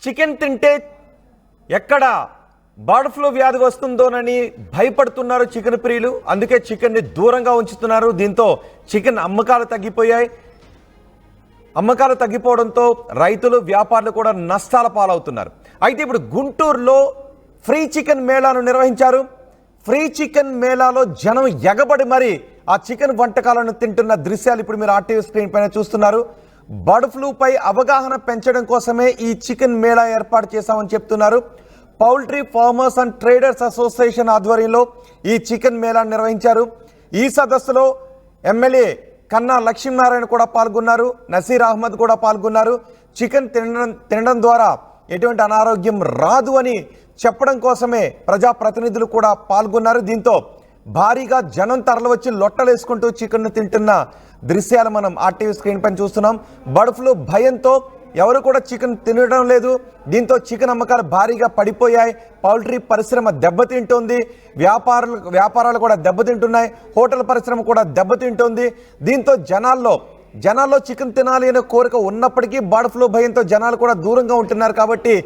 Chicken తింటే ఎక్కడ bird flu వ్యాధి వస్తుందోనని భయపడుతున్నారు చికెన్ ప్రియులు. అందుకే చికెన్ని దూరంగా ఉంచుతున్నారు. దీంతో చికెన్ అమ్మకాలు తగ్గిపోయాయి. అమ్మకాలు తగ్గిపోవడంతో రైతులు వ్యాపారులు కూడా నష్టాల పాలవుతున్నారు. అయితే ఇప్పుడు గుంటూరులో ఫ్రీ చికెన్ మేళాను నిర్వహించారు. ఫ్రీ చికెన్ మేళాలో జనం ఎగబడి మరి ఆ చికెన్ వంటకాలను తింటున్న దృశ్యాలు ఇప్పుడు మీరు ఆర్టీవీ స్క్రీన్ పైన చూస్తున్నారు. బర్డ్ ఫ్లూపై అవగాహన పెంచడం కోసమే ఈ చికెన్ మేళా ఏర్పాటు చేశామని చెప్తున్నారు. Poultry farmers and traders association ఆధ్వర్యంలో ఈ చికెన్ మేళాను నిర్వహించారు. ఈ సదస్సులో ఎమ్మెల్యే కన్నా లక్ష్మీనారాయణ కూడా పాల్గొన్నారు. నసీర్ అహ్మద్ కూడా పాల్గొన్నారు. చికెన్ తినడం ద్వారా ఎటువంటి అనారోగ్యం రాదు అని చెప్పడం కోసమే ప్రజాప్రతినిధులు కూడా పాల్గొన్నారు. దీంతో భారీగా జనం తరలివచ్చి లొట్టలేసుకుంటూ చికెన్ తింటున్న దృశ్యాలు మనం ఆర్టీవీ స్క్రీన్ పైన చూస్తున్నాం. బర్డ్ ఫ్లూ భయంతో ఎవరు కూడా చికెన్ తినడం లేదు. దీంతో చికెన్ అమ్మకాలు భారీగా పడిపోయాయి. పౌల్ట్రీ పరిశ్రమ దెబ్బతింటోంది. వ్యాపారాలు కూడా దెబ్బతింటున్నాయి. హోటల్ పరిశ్రమ కూడా దెబ్బతింటోంది. దీంతో జనాల్లో చికెన్ తినాలి అనే కోరిక ఉన్నప్పటికీ బర్డ్ ఫ్లూ భయంతో జనాలు కూడా దూరంగా ఉంటున్నారు. కాబట్టి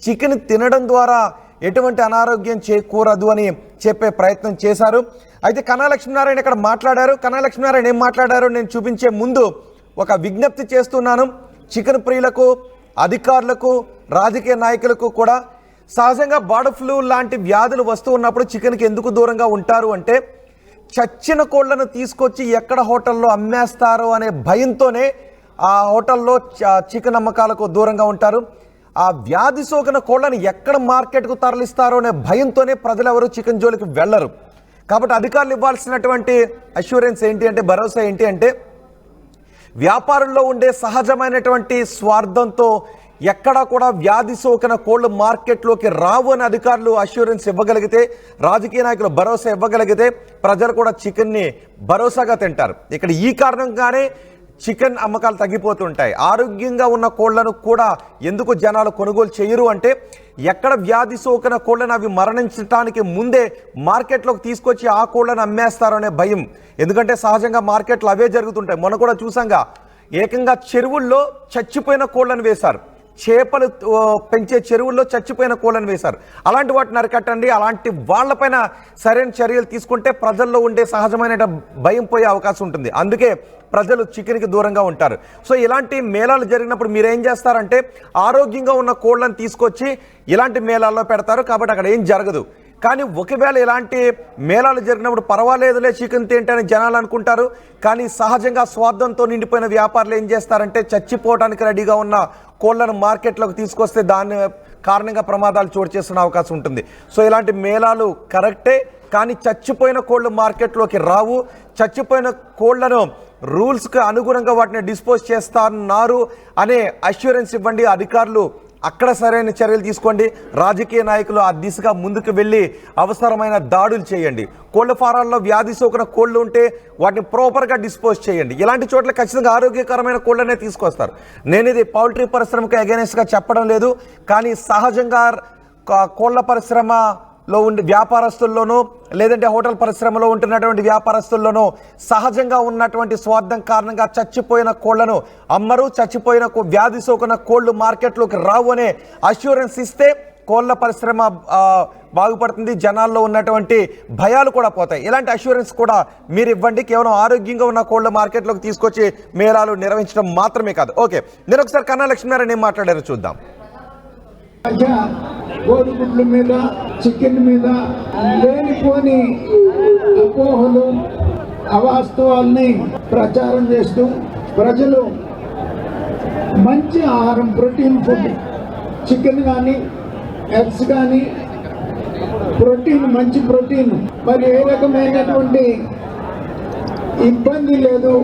చికెన్ తినడం ద్వారా ఎటువంటి అనారోగ్యం చేకూరదు అని చెప్పే ప్రయత్నం చేశారు. అయితే కన్నా లక్ష్మీనారాయణ ఇక్కడ మాట్లాడారు. కన్నా లక్ష్మీనారాయణ ఏం మాట్లాడారో నేను చూపించే ముందు ఒక విజ్ఞప్తి చేస్తున్నాను. చికెన్ ప్రియులకు, అధికారులకు, రాజకీయ నాయకులకు కూడా సహజంగా బర్డ్ ఫ్లూ లాంటి వ్యాధులు వస్తూ ఉన్నప్పుడు చికెన్కి ఎందుకు దూరంగా ఉంటారు అంటే చచ్చిన కోళ్లను తీసుకొచ్చి ఎక్కడ హోటల్లో అమ్మేస్తారో అనే భయంతోనే ఆ హోటల్లో చికెన్ అమ్మకాలకు దూరంగా ఉంటారు. ఆ వ్యాధి సోకిన కోళ్లను ఎక్కడ మార్కెట్కు తరలిస్తారో అనే భయంతోనే ప్రజలు ఎవరు చికెన్ జోలికి వెళ్ళరు. కాబట్టి అధికారులు ఇవ్వాల్సినటువంటి అష్యూరెన్స్ ఏంటి అంటే, భరోసా ఏంటి అంటే, వ్యాపారంలో ఉండే సహజమైనటువంటి స్వార్థంతో ఎక్కడా కూడా వ్యాధి సోకిన కోళ్లు మార్కెట్లోకి రావు అని అధికారులు అష్యూరెన్స్ ఇవ్వగలిగితే, రాజకీయ నాయకులు భరోసా ఇవ్వగలిగితే ప్రజలు కూడా చికెన్ని భరోసాగా తింటారు. ఇక్కడ ఈ కారణంగానే చికెన్ అమ్మకాలు తగ్గిపోతుంటాయి. ఆరోగ్యంగా ఉన్న కోళ్లను కూడా ఎందుకు జనాలు కొనుగోలు చేయరు అంటే, ఎక్కడ వ్యాధి సోకిన కోళ్లను అవి మరణించడానికి ముందే మార్కెట్లోకి తీసుకొచ్చి ఆ కోళ్లను అమ్మేస్తారు అనే భయం. ఎందుకంటే సహజంగా మార్కెట్లో అవే జరుగుతుంటాయి. మొన్న కూడా చూసాంగా, ఏకంగా చెరువుల్లో చచ్చిపోయిన కోళ్లను వేశారు. చేపలు పెంచే చెరువుల్లో చచ్చిపోయిన కోళ్లను వేశారు. అలాంటి వాటిని అరికట్టండి. అలాంటి వాళ్లపైన సరైన చర్యలు తీసుకుంటే ప్రజల్లో ఉండే సహజమైన భయం పోయే అవకాశం ఉంటుంది. అందుకే ప్రజలు చికెన్కి దూరంగా ఉంటారు. సో ఇలాంటి మేళాలు జరిగినప్పుడు మీరేం చేస్తారంటే, ఆరోగ్యంగా ఉన్న కోళ్లను తీసుకొచ్చి ఇలాంటి మేళాల్లో పెడతారు. కాబట్టి అక్కడ ఏం జరగదు. కానీ ఒకవేళ ఇలాంటి మేళాలు జరిగినప్పుడు పర్వాలేదులే చికెన్ తింటేనే జనాలు అనుకుంటారు. కానీ సహజంగా స్వార్థంతో నిండిపోయిన వ్యాపారులు ఏం చేస్తారంటే, చచ్చిపోవడానికి రెడీగా ఉన్న కోళ్లను మార్కెట్లోకి తీసుకొస్తే దాని కారణంగా ప్రమాదాలు చోటు చేసుకునే అవకాశం ఉంటుంది. సో ఇలాంటి మేళాలు కరెక్టే, కానీ చచ్చిపోయిన కోళ్లు మార్కెట్లోకి రావు. చచ్చిపోయిన కోళ్లను రూల్స్కి అనుగుణంగా వాటిని డిస్పోజ్ చేస్తున్నారు అనే అష్యూరెన్స్ ఇవ్వండి. అధికారులు అక్కడ సరైన చర్యలు తీసుకోండి. రాజకీయ నాయకులు ఆ దిశగా ముందుకు వెళ్ళి అవసరమైన దాడులు చేయండి. కోళ్ల ఫారాల్లో వ్యాధి సోకిన కోళ్లు ఉంటే వాటిని ప్రాపర్గా డిస్పోజ్ చేయండి. ఇలాంటి చోట్ల ఖచ్చితంగా ఆరోగ్యకరమైన కోళ్లనే తీసుకొస్తారు. నేను ఇది పౌల్ట్రీ పరిశ్రమకు అగైనెస్ట్గా చెప్పడం లేదు. కానీ సహజంగా కోళ్ల పరిశ్రమలో ఉండే వ్యాపారస్తుల్లోనూ, లేదంటే హోటల్ పరిశ్రమలో ఉంటున్నటువంటి వ్యాపారస్తుల్లోనూ సహజంగా ఉన్నటువంటి స్వార్థం కారణంగా చచ్చిపోయిన కోళ్లను అమ్మరు. చచ్చిపోయిన వ్యాధి సోకిన కోళ్లు మార్కెట్లోకి రావు అనే అష్యూరెన్స్ ఇస్తే కోళ్ల పరిశ్రమ బాగుపడుతుంది. జనాల్లో ఉన్నటువంటి భయాలు కూడా పోతాయి. ఇలాంటి అష్యూరెన్స్ కూడా మీరు ఇవ్వండి. కేవలం ఆరోగ్యంగా ఉన్న కోళ్ల మార్కెట్లోకి తీసుకొచ్చి మేళాలు నిర్వహించడం మాత్రమే కాదు. ఓకే, నేను ఒకసారి కన్నా లక్ష్మీనారాయణ ఏం మాట్లాడారో చూద్దాం. కోడిగుడ్ల మీద, చికెన్ మీద లేనిపోని అపోహలు, అవాస్తవాల్ని ప్రచారం చేస్తూ ప్రజలు మంచి ఆహారం, ప్రోటీన్ ఫుడ్, చికెన్ కానీ, ఎగ్స్ కానీ, ప్రోటీన్, మంచి ప్రోటీన్, మరి ఏ రకమైనటువంటి ఇబ్బంది లేదు.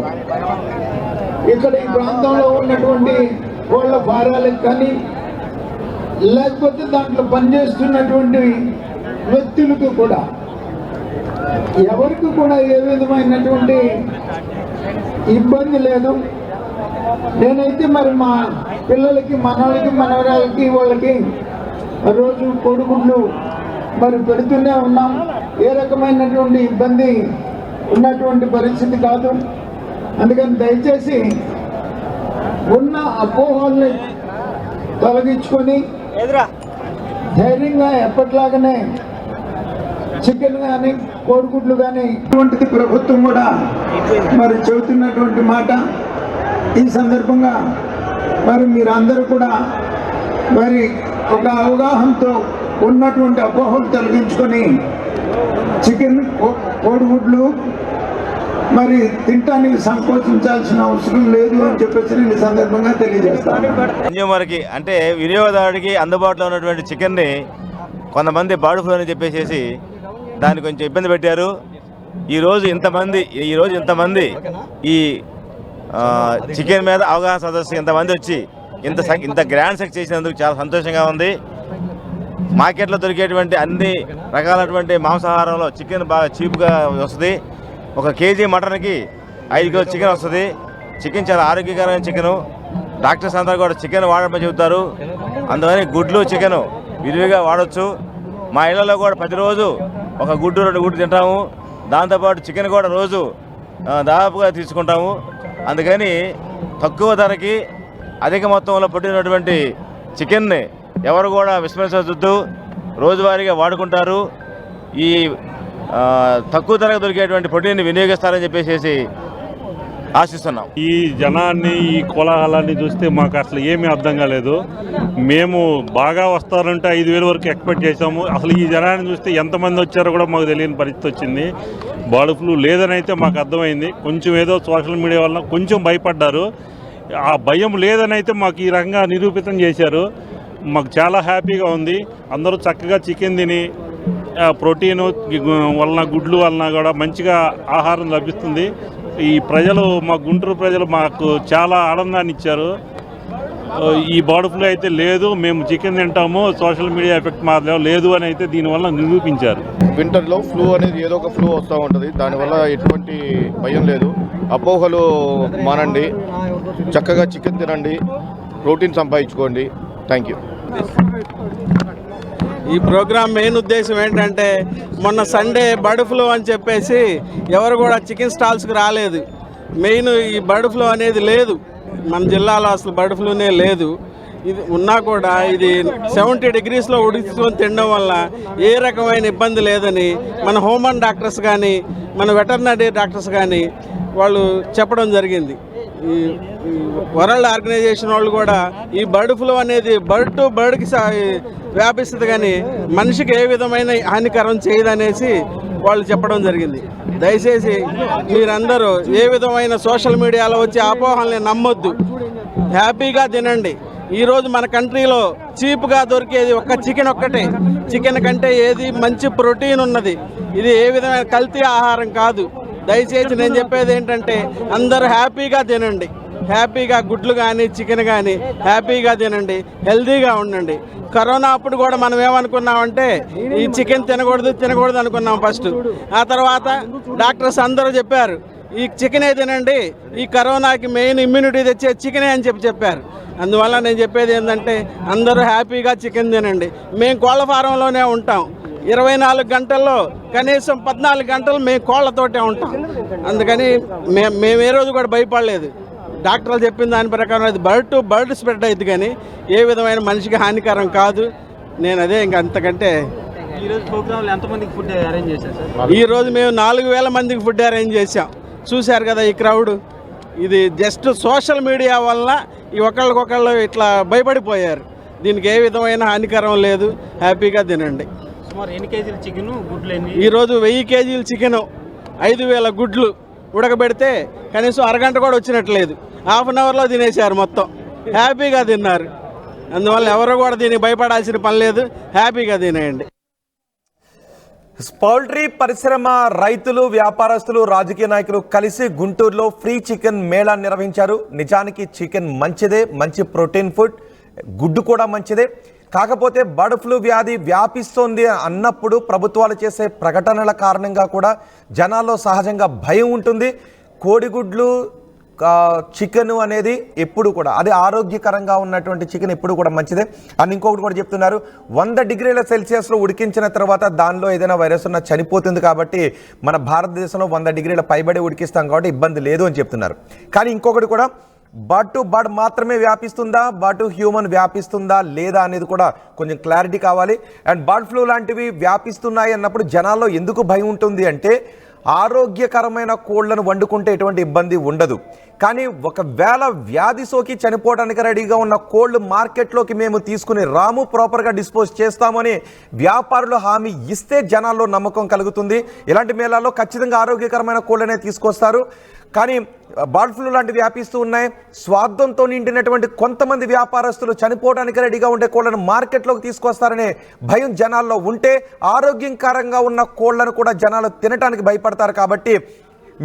ఇక్కడ ఈ ప్రాంతంలో ఉన్నటువంటి కోళ్ళ ఫారాలకు కానీ, లేకపోతే దాంట్లో పనిచేస్తున్నటువంటి వ్యక్తులకు కూడా ఎవరికి కూడా ఏ విధమైనటువంటి ఇబ్బంది లేదు. నేనైతే మరి మా పిల్లలకి, మనవాళ్ళకి, మనవరాలకి, వాళ్ళకి రోజు కోడిగుడ్లు మరి పెడుతూనే ఉన్నాం. ఏ రకమైనటువంటి ఇబ్బంది ఉన్నటువంటి పరిస్థితి కాదు. అందుకని దయచేసి ఉన్న అపోహల్ని తొలగించుకొని ధైర్యంగా ఎప్పట్లాగానే చికెన్ కానీ కోడిగుడ్లు కానీ ఇటువంటిది ప్రభుత్వం కూడా మరి చెబుతున్నటువంటి మాట. ఈ సందర్భంగా మరి మీరందరూ కూడా మరి ఒక అవగాహనతో ఉన్నటువంటి అపోహలు తొలగించుకొని చికెన్ కోడిగుడ్లు మరి తినటానికి సంకోచించాల్సిన అవసరం లేదు అని చెప్పేసి నేను ఈ సందర్భంగా తెలియజేస్తాను. కన్జ్యూమర్కి అంటే వినియోగదారుడికి అందుబాటులో ఉన్నటువంటి చికెన్ని కొంతమంది బర్డ్ ఫ్లూ అని చెప్పేసి దాన్ని కొంచెం ఇబ్బంది పెట్టారు. ఈరోజు ఇంతమంది ఈ చికెన్ మీద అవగాహన సదస్సు ఇంతమంది వచ్చి ఇంత గ్రాండ్ సక్సెస్ చేసినందుకు చాలా సంతోషంగా ఉంది. మార్కెట్లో దొరికేటువంటి అన్ని రకాలైనటువంటి మాంసాహారంలో చికెన్ బాగా చీప్గా వస్తుంది. 1 కేజీ మటన్కి 5 కిలో చికెన్ వస్తుంది. చికెన్ చాలా ఆరోగ్యకరమైన చికెను. డాక్టర్స్ అందరూ కూడా చికెన్ వాడమని చెబుతారు. అందుకని గుడ్లు చికెను విరివిగా వాడచ్చు. మా ఇళ్లలో కూడా ప్రతిరోజు 1 గుడ్డు 2 గుడ్లు తింటాము. దాంతోపాటు చికెన్ కూడా రోజు దాదాపుగా తీసుకుంటాము. అందుకని తక్కువ ధరకి అధిక మొత్తంలో పట్టినటువంటి చికెన్ని ఎవరు కూడా విస్మరించవద్దు. రోజువారీగా వాడుకుంటారు. ఈ తక్కువ ధరకు దొరికేటువంటి ప్రోటీన్ని వినియోగిస్తారని చెప్పేసి ఆశిస్తున్నాం. ఈ జనాన్ని ఈ కోలాహలాన్ని చూస్తే మాకు అసలు ఏమీ అర్థం కాలేదు. మేము బాగా వస్తారంటే 5,000 వరకు ఎక్స్పెక్ట్ చేసాము. అసలు ఈ జనాన్ని చూస్తే ఎంతమంది వచ్చారో కూడా మాకు తెలియని పరిస్థితి వచ్చింది. బర్డ్ ఫ్లూ లేదని అయితే మాకు అర్థమైంది. కొంచెం ఏదో సోషల్ మీడియా వల్ల కొంచెం భయపడ్డారు. ఆ భయం లేదని అయితే మాకు ఈ రకంగా నిరూపితం చేశారు. మాకు చాలా హ్యాపీగా ఉంది. అందరూ చక్కగా చికెన్ తిని ప్రోటీను వలన గుడ్లు వలన కూడా మంచిగా ఆహారం లభిస్తుంది. ఈ ప్రజలు మా గుంటూరు ప్రజలు మాకు చాలా ఆనందాన్ని ఇచ్చారు. ఈ బర్డ్ ఫ్లూ అయితే లేదు, మేము చికెన్ తింటాము, సోషల్ మీడియా ఎఫెక్ట్ మాత్రం లేదు అని అయితే దీనివల్ల నిరూపించారు. వింటర్లో ఫ్లూ అనేది ఏదో ఒక ఫ్లూ వస్తూ ఉంటుంది. దానివల్ల ఎటువంటి భయం లేదు. అపోహలు మానండి, చక్కగా చికెన్ తినండి, ప్రోటీన్ సంపాదించుకోండి. Thank you. ఈ ప్రోగ్రాం మెయిన్ ఉద్దేశం ఏంటంటే మొన్న సండే బర్డ్ ఫ్లూ అని చెప్పేసి ఎవరు కూడా చికెన్ స్టాల్స్కి రాలేదు. మెయిన్ ఈ బర్డ్ ఫ్లూ అనేది లేదు మన జిల్లాలో, అసలు బర్డ్ ఫ్లూనే లేదు. ఇది ఉన్నా కూడా ఇది 70 డిగ్రీస్లో ఉడికించుకొని తినడం వల్ల ఏ రకమైన ఇబ్బంది లేదని మన హ్యూమన్ డాక్టర్స్ కానీ మన వెటర్నరీ డాక్టర్స్ కానీ వాళ్ళు చెప్పడం జరిగింది. ఈ వరల్డ్ ఆర్గనైజేషన్ వాళ్ళు కూడా ఈ బర్డ్ ఫ్లూ అనేది బర్డ్ టు బర్డ్కి వ్యాపిస్తుంది కానీ మనిషికి ఏ విధమైన హానికరం చేయదనేసి వాళ్ళు చెప్పడం జరిగింది. దయచేసి మీరందరూ ఏ విధమైన సోషల్ మీడియాలో వచ్చే అపోహల్ని నమ్మొద్దు, హ్యాపీగా తినండి. ఈరోజు మన కంట్రీలో చీప్గా దొరికేది చికెన్ ఒక్కటే. చికెన్ కంటే ఏది మంచి ప్రోటీన్ ఉన్నది. ఇది ఏ విధమైన కల్తీ ఆహారం కాదు. దయచేసి నేను చెప్పేది ఏంటంటే అందరూ హ్యాపీగా తినండి, హ్యాపీగా గుడ్లు కానీ చికెన్ కానీ హ్యాపీగా తినండి, హెల్తీగా ఉండండి. కరోనా అప్పుడు కూడా మనం ఏమనుకున్నామంటే ఈ చికెన్ తినకూడదు అనుకున్నాం ఫస్ట్. ఆ తర్వాత డాక్టర్స్ అందరూ చెప్పారు ఈ చికెనే తినండి, ఈ కరోనాకి మెయిన్ ఇమ్యూనిటీ తెచ్చే చికెనే అని చెప్పారు. అందువల్ల నేను చెప్పేది ఏంటంటే అందరూ హ్యాపీగా చికెన్ తినండి. మేము కోళ్ళ ఫారంలోనే ఉంటాం. 24 గంటల్లో కనీసం 14 గంటలు మేము కోళ్లతోటే ఉంటాం. అందుకని మేము ఏ రోజు కూడా భయపడలేదు. డాక్టర్లు చెప్పిన దాని ప్రకారం అది బర్డ్ టు బర్డ్ స్ప్రెడ్ అయింది కానీ ఏ విధమైన మనిషికి హానికరం కాదు. నేను అదే ఇంకా అంతకంటే. ఈరోజు ప్రోగ్రాంలో ఎంతమందికి ఫుడ్ అరేంజ్ చేశారు సార్? ఈరోజు మేము 4,000 మందికి ఫుడ్ అరేంజ్ చేసాం. చూశారు కదా ఈ క్రౌడ్. ఇది జస్ట్ సోషల్ మీడియా వల్ల ఈ ఒకళ్ళకొకళ్ళు ఇట్లా భయపడిపోయారు. దీనికి ఏ విధమైన హానికరం లేదు, హ్యాపీగా తినండి. సుమారు ఎన్ని కేజీలు చికెన్ గుడ్లు ఎన్ని? ఈరోజు 1000 కేజీలు చికెను, 5,000 గుడ్లు ఉడకబెడితే కనీసం అరగంట కూడా వచ్చినట్లేదు. హాఫ్ అన్ అవర్లో తినేశారు మొత్తం. హ్యాపీగా తిన్నారు. అందువల్ల ఎవరు కూడా దీనికి భయపడాల్సిన పని లేదు, హ్యాపీగా తినేయండి. పౌల్ట్రీ పరిశ్రమ రైతులు, వ్యాపారస్తులు, రాజకీయ నాయకులు కలిసి గుంటూరులో ఫ్రీ చికెన్ మేళా నిర్వహించారు. నిజానికి చికెన్ మంచిదే, మంచి ప్రోటీన్ ఫుడ్, గుడ్డు కూడా మంచిదే. కాకపోతే బర్డ్ ఫ్లూ వ్యాధి వ్యాపిస్తోంది అన్నప్పుడు ప్రభుత్వాలు చేసే ప్రకటనల కారణంగా కూడా జనాల్లో సహజంగా భయం ఉంటుంది. కోడిగుడ్లు, చికెన్ అనేది ఎప్పుడు కూడా అది ఆరోగ్యకరంగా ఉన్నటువంటి చికెన్ ఎప్పుడు కూడా మంచిదే. అని ఇంకొకటి కూడా చెప్తున్నారు, 100 డిగ్రీల సెల్సియస్లో ఉడికించిన తర్వాత దానిలో ఏదైనా వైరస్ ఉన్నా చనిపోతుంది. కాబట్టి మన భారతదేశంలో 100 డిగ్రీల పైబడి ఉడికిస్తాం కాబట్టి ఇబ్బంది లేదు అని చెప్తున్నారు. కానీ ఇంకొకటి కూడా బర్డ్ టు బర్డ్ మాత్రమే వ్యాపిస్తుందా, బర్డ్ టు హ్యూమన్ వ్యాపిస్తుందా లేదా అనేది కూడా కొంచెం క్లారిటీ కావాలి. అండ్ బర్డ్ ఫ్లూ లాంటివి వ్యాపిస్తున్నాయి అన్నప్పుడు జనాల్లో ఎందుకు భయం ఉంటుంది అంటే, ఆరోగ్యకరమైన కోళ్లను వండుకుంటే ఎటువంటి ఇబ్బంది ఉండదు, కానీ ఒకవేళ వ్యాధి సోకి చనిపోవడానికి రెడీగా ఉన్న కోళ్లు మార్కెట్లోకి మేము తీసుకుని రాము, ప్రాపర్గా డిస్పోజ్ చేస్తామని వ్యాపారులు హామీ ఇస్తే జనాల్లో నమ్మకం కలుగుతుంది. ఇలాంటి మేళాల్లో ఖచ్చితంగా ఆరోగ్యకరమైన కోళ్లనే తీసుకొస్తారు. కానీ బర్డ్ ఫ్లూ లాంటివి వ్యాపిస్తూ ఉన్నాయి. స్వార్థంతో నిండినటువంటి కొంతమంది వ్యాపారస్తులు చనిపోవడానికి రెడీగా ఉండే కోళ్లను మార్కెట్లోకి తీసుకొస్తారనే భయం జనాల్లో ఉంటే, ఆరోగ్యకరంగా ఉన్న కోళ్లను కూడా జనాలు తినడానికి భయపడతారు. కాబట్టి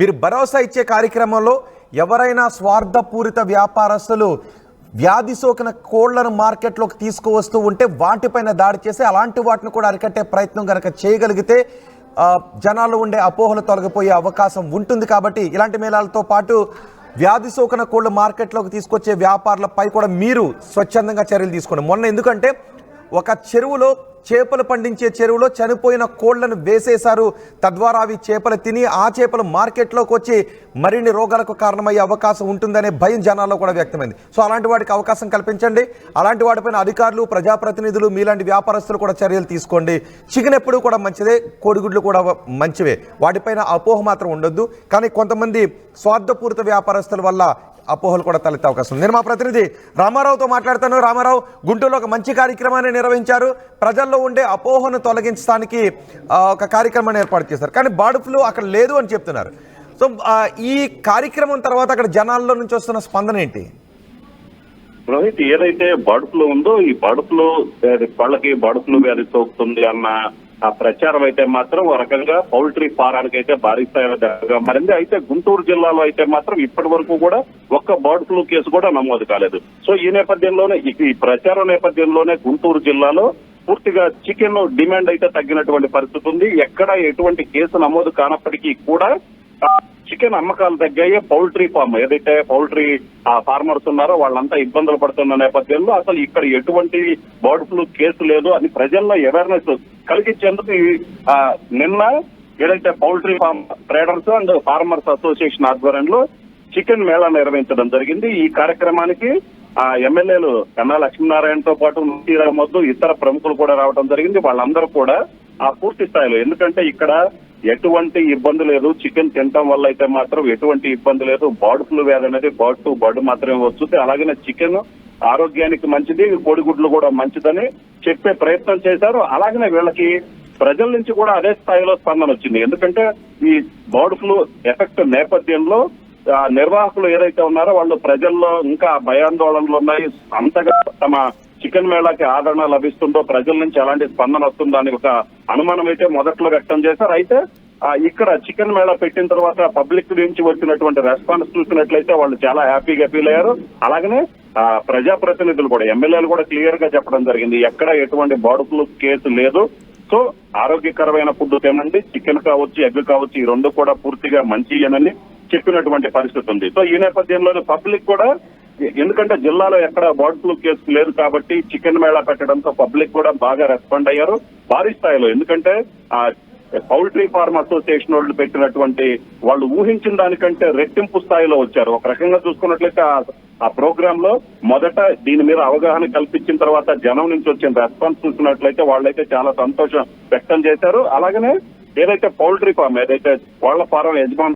మీరు భరోసా ఇచ్చే కార్యక్రమంలో ఎవరైనా స్వార్థపూరిత వ్యాపారస్తులు వ్యాధి సోకిన కోళ్లను మార్కెట్లోకి తీసుకువస్తూ ఉంటే వాటిపైన దాడి చేసి అలాంటి వాటిని కూడా అరికట్టే ప్రయత్నం కనుక చేయగలిగితే జనాలు ఉండే అపోహలు తొలగిపోయే అవకాశం ఉంటుంది. కాబట్టి ఇలాంటి మేళాలతో పాటు వ్యాధి సోకిన కోళ్లు మార్కెట్లోకి తీసుకొచ్చే వ్యాపారులపై కూడా మీరు స్వచ్ఛందంగా చర్యలు తీసుకోండి. మొన్న ఎందుకంటే ఒక చెరువులో, చేపలు పండించే చెరువులో చనిపోయిన కోళ్లను వేసేశారు. తద్వారా అవి చేపలు తిని ఆ చేపలు మార్కెట్లోకి వచ్చి మరిన్ని రోగాలకు కారణమయ్యే అవకాశం ఉంటుందనే భయం జనాల్లో కూడా వ్యక్తమైంది. సో అలాంటి వాటికి అవకాశం కల్పించండి. అలాంటి వాటిపైన అధికారులు, ప్రజాప్రతినిధులు, మీలాంటి వ్యాపారస్తులు కూడా చర్యలు తీసుకోండి. చికెన్ ఎప్పుడు కూడా మంచిదే, కోడిగుడ్లు కూడా మంచివే, వాటిపైన అపోహ మాత్రం ఉండొద్దు. కానీ కొంతమంది స్వార్థపూరిత వ్యాపారస్తుల వల్ల అపోహలు కూడా తలెత్తే అవకాశం ఉంది. నేను మా ప్రతినిధి రామారావుతో మాట్లాడతాను. రామారావు, గుంటూరులో ఒక మంచి కార్యక్రమాన్ని నిర్వహించారు. ప్రజల్లో ఉండే అపోహను తొలగించడానికి ఒక కార్యక్రమాన్ని ఏర్పాటు చేశారు. కానీ బర్డ్ ఫ్లూ అక్కడ లేదు అని చెప్తున్నారు. సో ఈ కార్యక్రమం తర్వాత అక్కడ జనాల్లో నుంచి వస్తున్న స్పందన ఏంటి? రోహిత్, ఏదైతే బర్డ్ ఫ్లూ ఉందో ఈ బర్డ్ ఫ్లూ వాళ్ళకి బర్డ్ ఫ్లూ వ్యాధి సోకుతుంది అన్న ఆ ప్రచారం అయితే మాత్రం ఒక రకంగా పౌల్ట్రీ ఫారానికి అయితే భారీ స్థాయిలో మారింది. అయితే గుంటూరు జిల్లాలో అయితే మాత్రం ఇప్పటి వరకు కూడా ఒక్క బర్డ్ ఫ్లూ కేసు కూడా నమోదు కాలేదు. సో ఈ నేపథ్యంలోనే, ఈ ప్రచారం నేపథ్యంలోనే గుంటూరు జిల్లాలో పూర్తిగా చికెన్ డిమాండ్ అయితే తగ్గినటువంటి పరిస్థితి ఉంది. ఎక్కడ ఎటువంటి కేసు నమోదు కానప్పటికీ కూడా చికెన్ అమ్మకాలు తగ్గాయి. పౌల్ట్రీ ఫామ్ ఏదైతే పౌల్ట్రీ ఫార్మర్స్ ఉన్నారో వాళ్ళంతా ఇబ్బందులు పడుతున్న నేపథ్యంలో అసలు ఇక్కడ ఎటువంటి బర్డ్ ఫ్లూ కేసు లేదు అని ప్రజల్లో అవేర్నెస్ కలిగించేందుకు నిన్న ఏదైతే poultry farm traders and farmers association ఆధ్వర్యంలో చికెన్ మేళా నిర్వహించడం జరిగింది. ఈ కార్యక్రమానికి ఎమ్మెల్యేలు కన్నా లక్ష్మీనారాయణతో పాటు మొద్దు ఇతర ప్రముఖులు కూడా రావడం జరిగింది. వాళ్ళందరూ కూడా పూర్తి స్థాయిలో, ఎందుకంటే ఇక్కడ ఎటువంటి ఇబ్బంది లేదు, చికెన్ తినటం వల్ల అయితే మాత్రం ఎటువంటి ఇబ్బంది లేదు, బర్డ్ ఫ్లూ వ్యాధి అనేది బర్డ్ టు బర్డ్ మాత్రమే వస్తుంది, అలాగనే చికెన్ ఆరోగ్యానికి మంచిది, కోడిగుడ్లు కూడా మంచిదని చెప్పే ప్రయత్నం చేశారు. అలాగనే వీళ్ళకి ప్రజల నుంచి కూడా అదే స్థాయిలో స్పందన వచ్చింది. ఎందుకంటే ఈ బర్డ్ ఫ్లూ ఎఫెక్ట్ నేపథ్యంలో నిర్వాహకులు ఏదైతే ఉన్నారో వాళ్ళు ప్రజల్లో ఇంకా భయాందోళనలు ఉన్నాయి. అంతగా తమ చికెన్ మేళాకి ఆదరణ లభిస్తుందో, ప్రజల నుంచి ఎలాంటి స్పందన వస్తుందో అని ఒక అనుమానం అయితే మొదట్లో వ్యక్తం చేశారు. అయితే ఇక్కడ చికెన్ మేళా పెట్టిన తర్వాత పబ్లిక్ నుంచి వచ్చినటువంటి రెస్పాన్స్ చూసినట్లయితే వాళ్ళు చాలా హ్యాపీగా ఫీల్ అయ్యారు. అలాగనే ప్రజాప్రతినిధులు కూడా, ఎమ్మెల్యేలు కూడా క్లియర్ గా చెప్పడం జరిగింది, ఎక్కడ ఎటువంటి బర్డ్ ఫ్లూ కేసు లేదు. సో ఆరోగ్యకరమైన ఫుడ్ తినండి, చికెన్ కావచ్చు, ఎగ్ కావచ్చు, ఈ రెండు కూడా పూర్తిగా మంచియనని చెప్పినటువంటి పరిస్థితి ఉంది. సో ఈ నేపథ్యంలో పబ్లిక్ కూడా, ఎందుకంటే జిల్లాలో ఎక్కడ బర్డ్ ఫ్లూ కేసు లేదు కాబట్టి చికెన్ మేళా పెట్టడంతో పబ్లిక్ కూడా బాగా రెస్పాండ్ అయ్యారు భారీ స్థాయిలో. ఎందుకంటే పౌల్ట్రీ ఫార్మ్ అసోసియేషన్ వాళ్ళు పెట్టినటువంటి, వాళ్ళు ఊహించిన దానికంటే రెట్టింపు స్థాయిలో వచ్చారు. ఒక రకంగా చూసుకున్నట్లయితే ఆ ప్రోగ్రామ్ లో మొదట దీని మీద అవగాహన కల్పించిన తర్వాత జనం నుంచి వచ్చిన రెస్పాన్స్ చూసినట్లయితే వాళ్ళైతే చాలా సంతోషం వ్యక్తం చేశారు. అలాగనే ఏదైతే పౌల్ట్రీ ఫార్మ్, ఏదైతే కోళ్ల ఫారం యజమాని